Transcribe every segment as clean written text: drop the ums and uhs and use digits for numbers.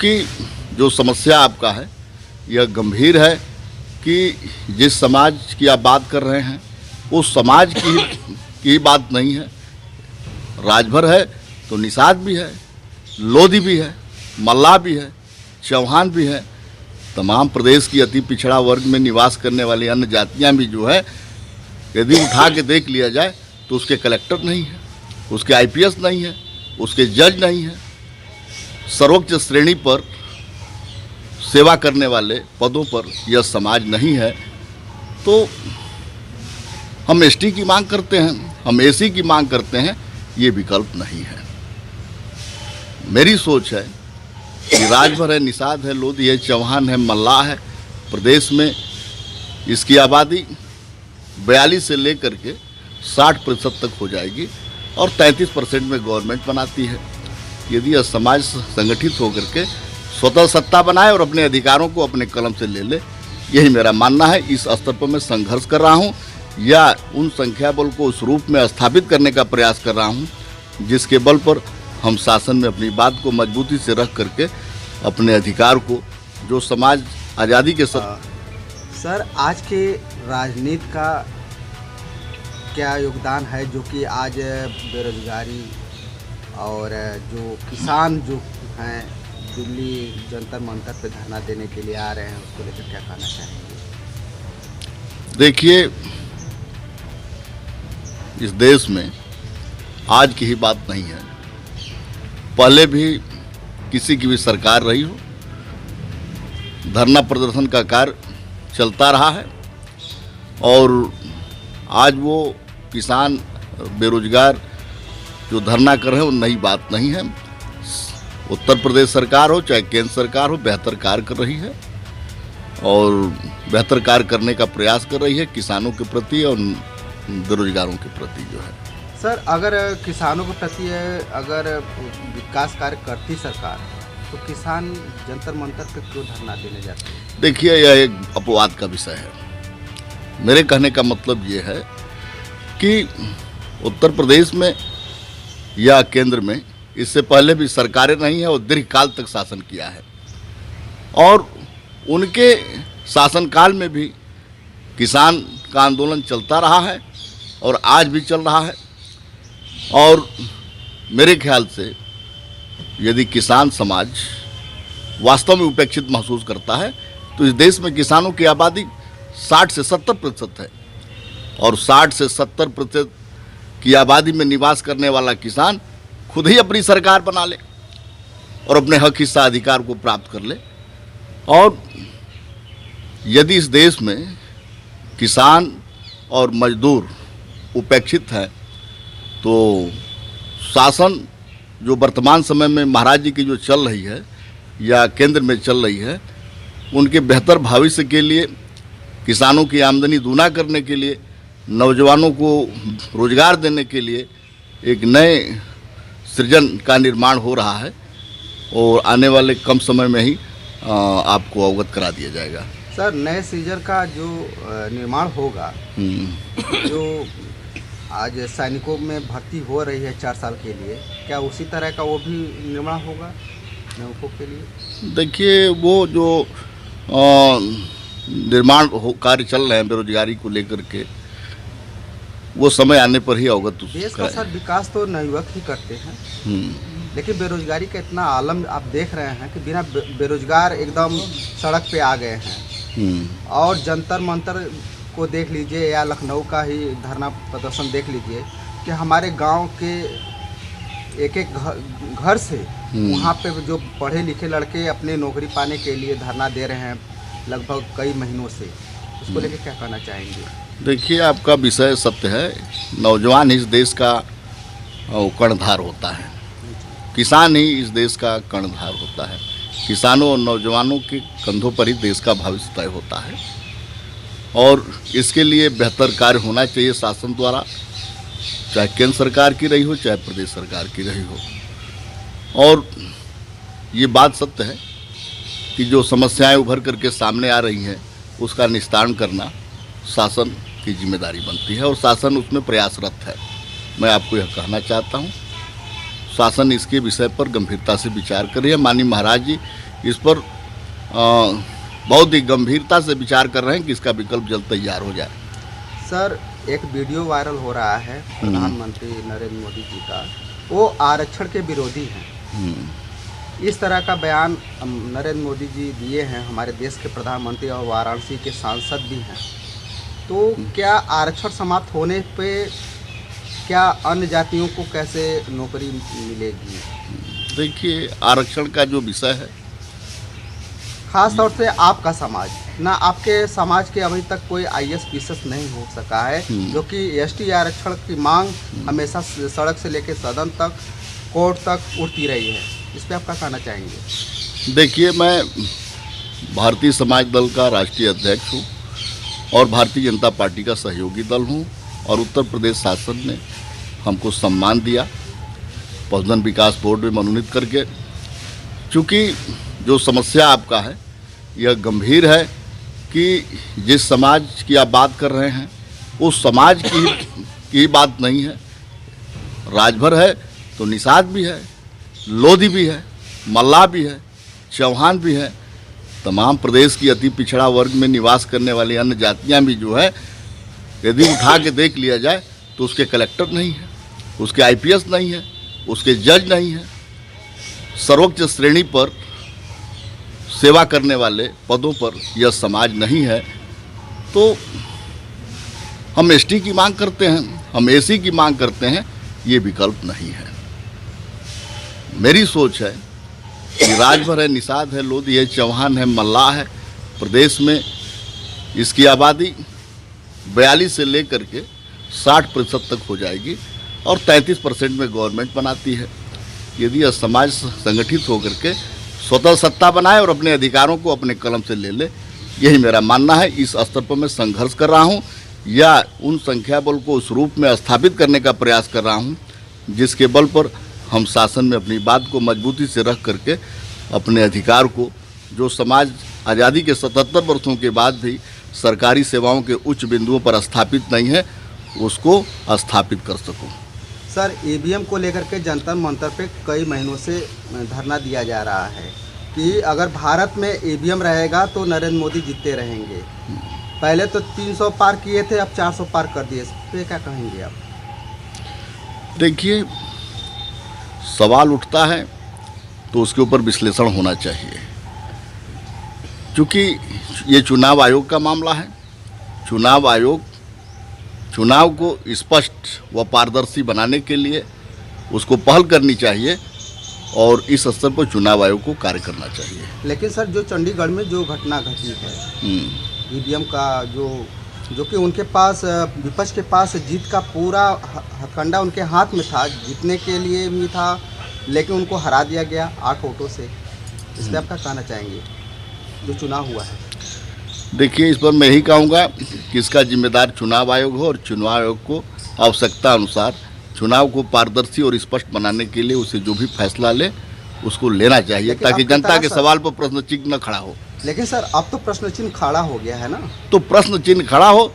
क्योंकि जो समस्या आपका है यह गंभीर है कि जिस समाज की आप बात कर रहे हैं उस समाज की बात नहीं है। राजभर है तो निषाद भी है, लोधी भी है, मल्लाह भी है, चौहान भी है। तमाम प्रदेश की अति पिछड़ा वर्ग में निवास करने वाली अन्य जातियां भी जो है, यदि उठा के देख लिया जाए तो उसके कलेक्टर नहीं है, उसके आईपीएस नहीं है, उसके जज नहीं है। सर्वोच्च श्रेणी पर सेवा करने वाले पदों पर यह समाज नहीं है। तो हम एसटी की मांग करते हैं, हम एसी की मांग करते हैं, ये विकल्प नहीं है। मेरी सोच है कि राजभर है, निषाद है, लोधी है, चौहान है, मल्लाह है। प्रदेश में इसकी आबादी 42 से लेकर के 60% तक हो जाएगी और 33% में गवर्नमेंट बनाती है। यदि यह समाज संगठित होकर के स्वतः सत्ता बनाए और अपने अधिकारों को अपने कलम से ले ले, यही मेरा मानना है। इस स्तर पर मैं संघर्ष कर रहा हूँ या उन संख्या बल को उस रूप में स्थापित करने का प्रयास कर रहा हूँ जिसके बल पर हम शासन में अपनी बात को मजबूती से रख करके अपने अधिकार को, जो समाज आज़ादी के सर आज के राजनीति का क्या योगदान है जो कि आज बेरोजगारी और जो किसान जो हैं दिल्ली जंतर मंतर पे धरना देने के लिए आ रहे हैं, उसको लेकर क्या कहना चाहेंगे? देखिए, इस देश में आज की ही बात नहीं है, पहले भी किसी की भी सरकार रही हो, धरना प्रदर्शन का कार्य चलता रहा है। और आज वो किसान बेरोजगार जो धरना कर रहे हैं वो नई बात नहीं है। उत्तर प्रदेश सरकार हो चाहे केंद्र सरकार हो, बेहतर कार्य कर रही है और बेहतर कार्य करने का प्रयास कर रही है किसानों के प्रति और बेरोजगारों के प्रति जो है। सर अगर किसानों के प्रति अगर विकास कार्य करती सरकार तो किसान जंतर मंतर पे क्यों धरना देने जाते हैं? देखिए, यह एक अपवाद का विषय है। मेरे कहने का मतलब ये है कि उत्तर प्रदेश में या केंद्र में इससे पहले भी सरकारें नहीं है और दीर्घकाल तक शासन किया है और उनके शासनकाल में भी किसान का आंदोलन चलता रहा है और आज भी चल रहा है। और मेरे ख्याल से यदि किसान समाज वास्तव में उपेक्षित महसूस करता है तो इस देश में किसानों की आबादी 60 से 70% है और 60 से 70% की आबादी में निवास करने वाला किसान खुद ही अपनी सरकार बना ले और अपने हक हिस्सा अधिकार को प्राप्त कर ले। और यदि इस देश में किसान और मजदूर उपेक्षित हैं तो शासन जो वर्तमान समय में महाराज जी की जो चल रही है या केंद्र में चल रही है, उनके बेहतर भविष्य के लिए, किसानों की आमदनी दूना करने के लिए, नौजवानों को रोजगार देने के लिए एक नए सृजन का निर्माण हो रहा है और आने वाले कम समय में ही आपको अवगत करा दिया जाएगा। सर नए सृजन का जो निर्माण होगा, जो आज सैनिकों में भर्ती हो रही है 4 साल के लिए, क्या उसी तरह का वो भी निर्माण होगा नौकों के लिए? देखिए, वो जो निर्माण कार्य चल रहे हैं बेरोजगारी को लेकर के, वो समय आने पर ही अवगत देश का सर विकास तो नवयुवक ही करते हैं, लेकिन बेरोजगारी का इतना आलम आप देख रहे हैं कि बिना बेरोजगार एकदम सड़क पे आ गए हैं। और जंतर मंतर को देख लीजिए या लखनऊ का ही धरना प्रदर्शन देख लीजिए कि हमारे गांव के एक एक घर से वहाँ पे जो पढ़े लिखे लड़के अपने नौकरी पाने के लिए धरना दे रहे हैं लगभग कई महीनों से। उसको लेकर क्या कहना चाहेंगे? देखिए, आपका विषय सत्य है। नौजवान ही इस देश का कर्णधार होता है, किसान ही इस देश का कर्णधार होता है। किसानों और नौजवानों के कंधों पर ही देश का भविष्य तय होता है और इसके लिए बेहतर कार्य होना चाहिए शासन द्वारा, चाहे केंद्र सरकार की रही हो चाहे प्रदेश सरकार की रही हो। और ये बात सत्य है कि जो समस्याएं उभर करके सामने आ रही हैं उसका निस्तारण करना शासन की जिम्मेदारी बनती है और शासन उसमें प्रयासरत है। मैं आपको यह कहना चाहता हूँ, शासन इसके विषय पर गंभीरता से विचार कर रही है। माननीय महाराज जी इस पर बहुत ही गंभीरता से विचार कर रहे हैं कि इसका विकल्प जल्द तैयार हो जाए। सर, एक वीडियो वायरल हो रहा है प्रधानमंत्री नरेंद्र मोदी जी का, वो आरक्षण के विरोधी हैं। इस तरह का बयान नरेंद्र मोदी जी दिए हैं, हमारे देश के प्रधानमंत्री और वाराणसी के सांसद भी हैं। तो क्या आरक्षण समाप्त होने पे क्या अन्य जातियों को कैसे नौकरी मिलेगी? देखिए, आरक्षण का जो विषय है, खास तौर से आपका समाज ना, आपके समाज के अभी तक कोई IAS PCS नहीं हो सका है, जो कि ST आरक्षण की मांग हमेशा सड़क से लेकर सदन तक, कोर्ट तक उठती रही है। इस पर आप क्या कहना चाहेंगे? देखिए, मैं भारतीय समाज दल का राष्ट्रीय अध्यक्ष हूँ और भारतीय जनता पार्टी का सहयोगी दल हूँ, और उत्तर प्रदेश शासन ने हमको सम्मान दिया पशुधन विकास बोर्ड में मनोनीत करके। चूँकि जो समस्या आपका है यह गंभीर है कि जिस समाज की आप बात कर रहे हैं उस समाज की बात नहीं है। राजभर है तो निषाद भी है, लोधी भी है, मल्लाह भी है, चौहान भी है। तमाम प्रदेश की अति पिछड़ा वर्ग में निवास करने वाली अन्य जातियां भी जो है, यदि उठा के देख लिया जाए तो उसके कलेक्टर नहीं है, उसके IPS नहीं है, उसके जज नहीं है। सर्वोच्च श्रेणी पर सेवा करने वाले पदों पर यह समाज नहीं है। तो हम ST की मांग करते हैं, हम AC की मांग करते हैं, ये विकल्प नहीं है। मेरी सोच है कि राजभर है, निषाद है, लोधी है, चौहान है, मल्लाह है। प्रदेश में इसकी आबादी 42 से लेकर के 60% तक हो जाएगी और 33% में गवर्नमेंट बनाती है। यदि यह समाज संगठित होकर के स्वतः सत्ता बनाए और अपने अधिकारों को अपने कलम से ले ले, यही मेरा मानना है। इस स्तर पर मैं संघर्ष कर रहा हूँ या उन संख्या बल को उस रूप में स्थापित करने का प्रयास कर रहा हूँ जिसके बल पर हम शासन में अपनी बात को मजबूती से रख करके अपने अधिकार को, जो समाज आज़ादी के 77 वर्षों के बाद भी सरकारी सेवाओं के उच्च बिंदुओं पर स्थापित नहीं है, उसको स्थापित कर सकूं। सर, EVM को लेकर के जंतर मंतर पे कई महीनों से धरना दिया जा रहा है कि अगर भारत में EVM रहेगा तो नरेंद्र मोदी जीतते रहेंगे। पहले तो 300 पार किए थे, अब 400 पार कर दिए। इस पे क्या कहेंगे आप? देखिए, सवाल उठता है तो उसके ऊपर विश्लेषण होना चाहिए। क्योंकि ये चुनाव आयोग का मामला है। चुनाव आयोग चुनाव को स्पष्ट व पारदर्शी बनाने के लिए उसको पहल करनी चाहिए और इस स्तर पर चुनाव आयोग को कार्य करना चाहिए। लेकिन सर, जो चंडीगढ़ में जो घटना घटी है EVM का, जो कि उनके पास, विपक्ष के पास जीत का पूरा हथकंडा उनके हाथ में था, जीतने के लिए भी था, लेकिन उनको हरा दिया गया 8 वोटों से। इस पर आप क्या कहना चाहेंगे, जो चुनाव हुआ है? देखिए, इस पर मैं यही कहूँगा कि इसका जिम्मेदार चुनाव आयोग हो और चुनाव आयोग को आवश्यकता अनुसार चुनाव को पारदर्शी और स्पष्ट बनाने के लिए उसे जो भी फैसला ले उसको लेना चाहिए, ताकि जनता के सवाल पर प्रश्न चिन्ह न खड़ा हो। लेकिन सर, अब तो प्रश्न चिन्ह खड़ा हो गया है ना। तो प्रश्न चिन्ह खड़ा हो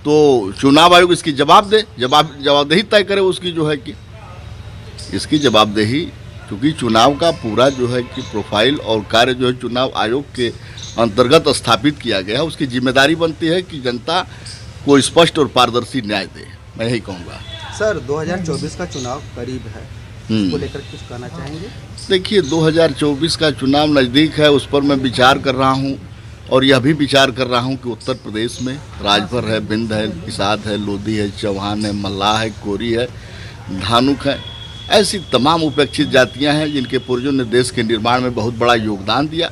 तो चुनाव आयोग इसकी जवाब दे, जवाबदेही तय करे उसकी, जो है कि इसकी जवाबदेही, क्योंकि चुनाव का पूरा जो है कि प्रोफाइल और कार्य जो है चुनाव आयोग के अंतर्गत स्थापित किया गया है, उसकी जिम्मेदारी बनती है कि जनता को स्पष्ट और पारदर्शी न्याय दे। मैं यही कहूँगा। सर, 2024 का चुनाव करीब है, इसको लेकर कुछ कहना चाहेंगे? देखिए, 2024 का चुनाव नज़दीक है, उस पर मैं विचार कर रहा हूँ और यह भी विचार कर रहा हूँ कि उत्तर प्रदेश में राजभर है, बिंद है, निषाद है, लोधी है, चौहान है, मल्लाह है, कोरी है, धानुक है, ऐसी तमाम उपेक्षित जातियाँ हैं जिनके पूर्वजों ने देश के निर्माण में बहुत बड़ा योगदान दिया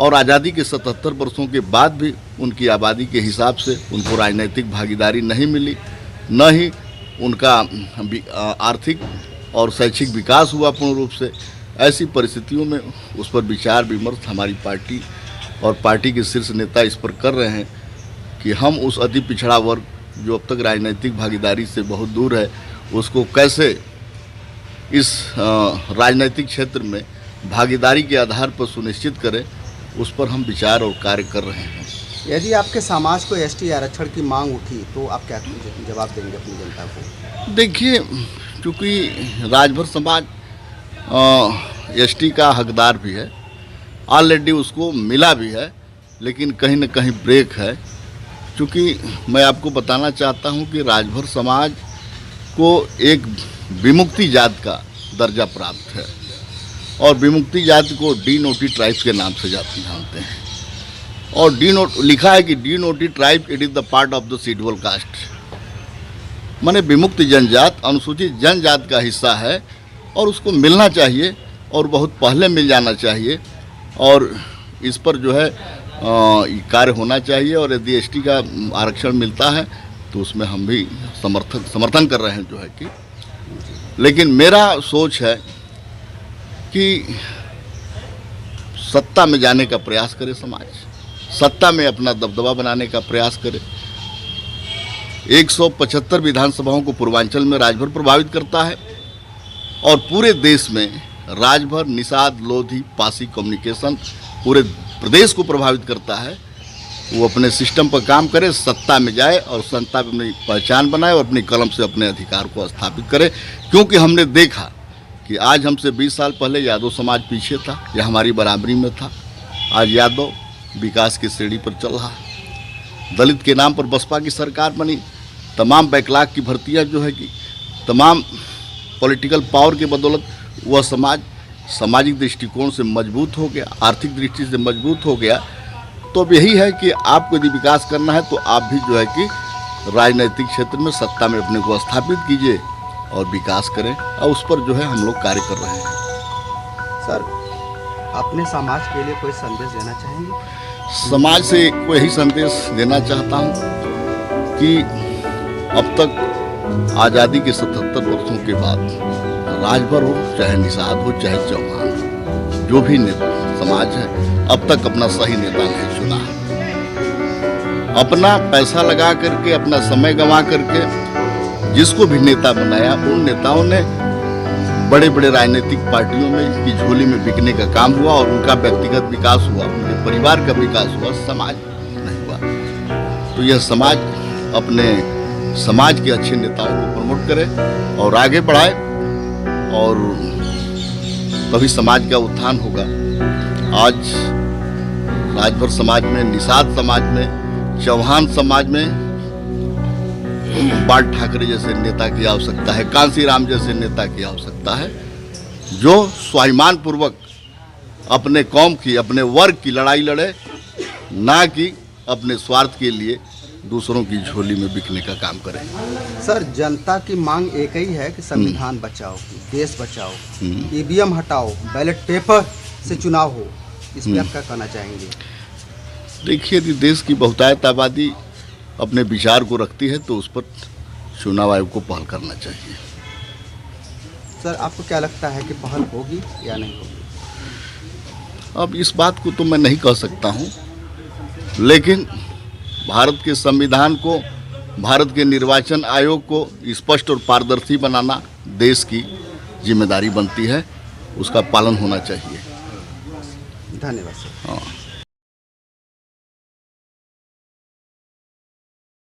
और आज़ादी के 77 वर्षों के बाद भी उनकी आबादी के हिसाब से उनको राजनीतिक भागीदारी नहीं मिली, न ही उनका आर्थिक और शैक्षिक विकास हुआ पूर्ण रूप से। ऐसी परिस्थितियों में उस पर विचार विमर्श हमारी पार्टी और पार्टी के शीर्ष नेता इस पर कर रहे हैं कि हम उस अति पिछड़ा वर्ग जो अब तक राजनीतिक भागीदारी से बहुत दूर है, उसको कैसे इस राजनीतिक क्षेत्र में भागीदारी के आधार पर सुनिश्चित करें, उस पर हम विचार और कार्य कर रहे हैं। यदि आपके समाज को ST आरक्षण की मांग उठी तो आप क्या जवाब देंगे अपनी जनता को? देखिए, क्योंकि राजभर समाज ST का हकदार भी है, ऑलरेडी उसको मिला भी है, लेकिन कहीं न कहीं ब्रेक है। क्योंकि मैं आपको बताना चाहता हूं कि राजभर समाज को एक विमुक्ति जात का दर्जा प्राप्त है और विमुक्ति जाति को डीनोटी ट्राइब्स के नाम से जानते हैं। और लिखा है कि denotified tribe it is the part of the schedule caste, माने विमुक्त जनजात अनुसूचित जनजात का हिस्सा है और उसको मिलना चाहिए और बहुत पहले मिल जाना चाहिए और इस पर जो है कार्य होना चाहिए। और यदि एसटी का आरक्षण मिलता है तो उसमें हम भी समर्थन कर रहे हैं जो है कि, लेकिन मेरा सोच है कि सत्ता में जाने का प्रयास करे समाज, सत्ता में अपना दबदबा बनाने का प्रयास करे। 175 विधानसभाओं को पूर्वांचल में राजभर प्रभावित करता है और पूरे देश में राजभर, निषाद, लोधी, पासी कम्युनिकेशन पूरे प्रदेश को प्रभावित करता है। वो अपने सिस्टम पर काम करे, सत्ता में जाए और सत्ता में अपनी पहचान बनाए और अपनी कलम से अपने अधिकार को स्थापित करे। क्योंकि हमने देखा कि आज हमसे 20 साल पहले यादव समाज पीछे था या हमारी बराबरी में था, आज यादव विकास की सीढ़ी पर चल रहा है। दलित के नाम पर बसपा की सरकार बनी, तमाम बैकलॉग की भर्तियां जो है कि तमाम पॉलिटिकल पावर के बदौलत वह समाज सामाजिक दृष्टिकोण से मजबूत हो गया, आर्थिक दृष्टि से मजबूत हो गया। तो अब यही है कि आपको यदि विकास करना है तो आप भी जो है कि राजनीतिक क्षेत्र में सत्ता में अपने को स्थापित कीजिए और विकास करें, और उस पर जो है हम लोग कार्य कर रहे हैं। सर, अपने समाज के लिए कोई संदेश देना चाहेंगे? समाज से कोई यही संदेश देना चाहता हूँ कि अब तक आज़ादी के 77 वर्षों के बाद राजभर हो, चाहे निषाद हो, चाहे चौहान हो, जो भी नेता समाज है अब तक अपना सही नेता नहीं चुना। अपना पैसा लगा करके, अपना समय गंवा करके जिसको भी नेता बनाया, उन नेताओं ने बड़े बड़े राजनीतिक पार्टियों में की झोली में बिकने का काम हुआ और उनका व्यक्तिगत विकास हुआ, उनके परिवार का विकास हुआ, समाज नहीं हुआ। तो यह समाज अपने समाज के अच्छे नेताओं को प्रमोट करे और आगे बढ़ाए और तभी समाज का उत्थान होगा। आज राजभर समाज में, निषाद समाज में, चौहान समाज में बाल ठाकरे जैसे नेता की आवश्यकता है, कांसीराम जैसे नेता की आवश्यकता है, जो स्वाभिमान पूर्वक अपने कौम की, अपने वर्ग की लड़ाई लड़े, ना कि अपने स्वार्थ के लिए दूसरों की झोली में बिकने का काम करें। सर, जनता की मांग एक ही है कि संविधान बचाओ, देश बचाओ, ईवीएम हटाओ, बैलेट पेपर से चुनाव हो। इस पर आप क्या कहना चाहेंगे? देखिए, यदि देश की बहुतायत आबादी अपने विचार को रखती है तो उस पर चुनाव आयोग को पहल करना चाहिए। सर, आपको क्या लगता है कि पहल होगी या नहीं होगी? अब इस बात को तो मैं नहीं कह सकता हूँ, लेकिन भारत के संविधान को, भारत के निर्वाचन आयोग को स्पष्ट और पारदर्शी बनाना देश की जिम्मेदारी बनती है, उसका पालन होना चाहिए। धन्यवाद सर। हाँ।